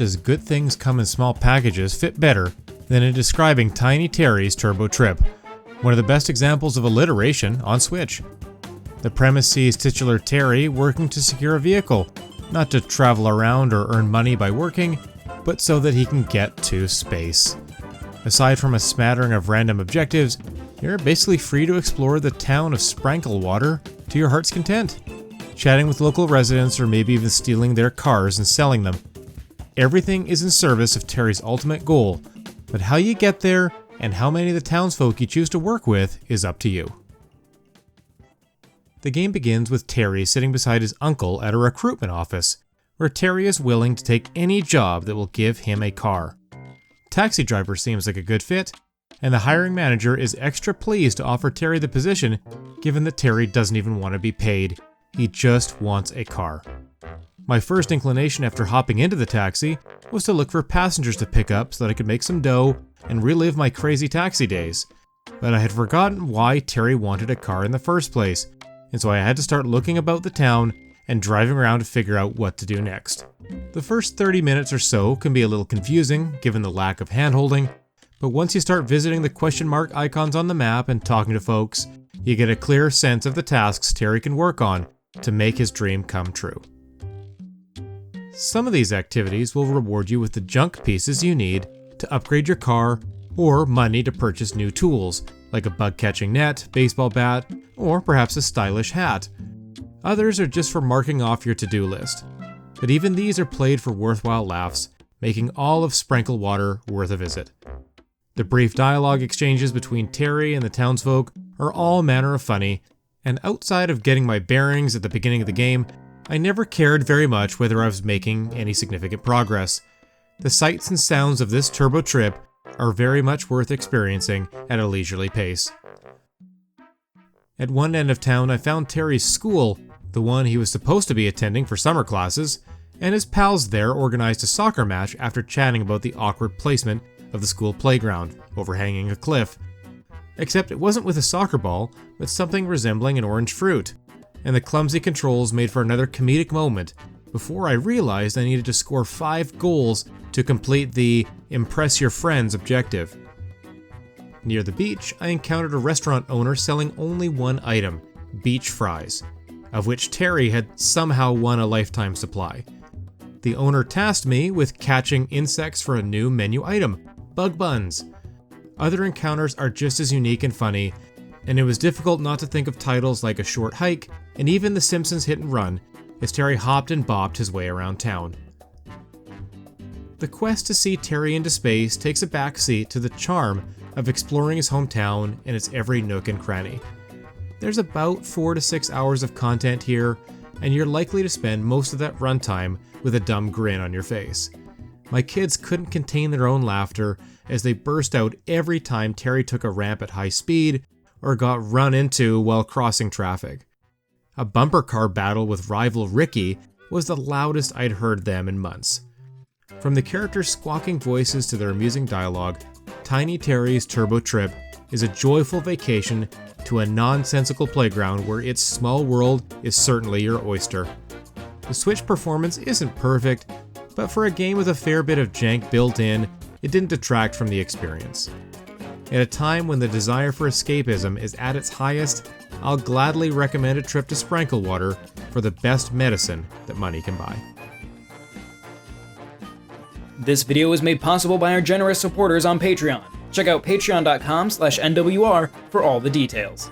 does good things come in small packages fit better than in describing Tiny Terry's turbo trip, one of the best examples of alliteration on Switch. The premise sees titular Terry working to secure a vehicle, not to travel around or earn money by working, but so that he can get to space. Aside from a smattering of random objectives, you're basically free to explore the town of Sprankleville to your heart's content, chatting with local residents or maybe even stealing their cars and selling them. Everything is in service of Terry's ultimate goal, but how you get there and how many of the townsfolk you choose to work with is up to you. The game begins with Terry sitting beside his uncle at a recruitment office, where Terry is willing to take any job that will give him a car. Taxi driver seems like a good fit, and the hiring manager is extra pleased to offer Terry the position, given that Terry doesn't even want to be paid. He just wants a car. My first inclination after hopping into the taxi was to look for passengers to pick up so that I could make some dough and relive my crazy taxi days. But I had forgotten why Terry wanted a car in the first place, and so I had to start looking about the town and driving around to figure out what to do next. The first 30 minutes or so can be a little confusing given the lack of handholding, but once you start visiting the question mark icons on the map and talking to folks, you get a clear sense of the tasks Terry can work on to make his dream come true. Some of these activities will reward you with the junk pieces you need to upgrade your car, or money to purchase new tools, like a bug-catching net, baseball bat, or perhaps a stylish hat. Others are just for marking off your to-do list. But even these are played for worthwhile laughs, making all of Sprankleville worth a visit. The brief dialogue exchanges between Terry and the townsfolk are all manner of funny, and outside of getting my bearings at the beginning of the game, I never cared very much whether I was making any significant progress. The sights and sounds of this turbo trip are very much worth experiencing at a leisurely pace. At one end of town, I found Terry's school, the one he was supposed to be attending for summer classes, and his pals there organized a soccer match after chatting about the awkward placement of the school playground, overhanging a cliff. Except it wasn't with a soccer ball, but something resembling an orange fruit, and the clumsy controls made for another comedic moment before I realized I needed to score 5 goals to complete the impress your friends objective. Near the beach, I encountered a restaurant owner selling only one item, beach fries, of which Terry had somehow won a lifetime supply. The owner tasked me with catching insects for a new menu item, bug buns. Other encounters are just as unique and funny, and it was difficult not to think of titles like A Short Hike and even The Simpsons Hit and Run as Terry hopped and bopped his way around town. The quest to see Terry into space takes a backseat to the charm of exploring his hometown and its every nook and cranny. There's about 4 to 6 hours of content here, and you're likely to spend most of that runtime with a dumb grin on your face. My kids couldn't contain their own laughter as they burst out every time Terry took a ramp at high speed or got run into while crossing traffic. A bumper car battle with rival Ricky was the loudest I'd heard them in months. From the characters' squawking voices to their amusing dialogue, Tiny Terry's Turbo Trip is a joyful vacation to a nonsensical playground where its small world is certainly your oyster. The Switch performance isn't perfect, but for a game with a fair bit of jank built in, it didn't detract from the experience. At a time when the desire for escapism is at its highest, I'll gladly recommend a trip to Sprankleville for the best medicine that money can buy. This video was made possible by our generous supporters on Patreon. Check out patreon.com/NWR for all the details.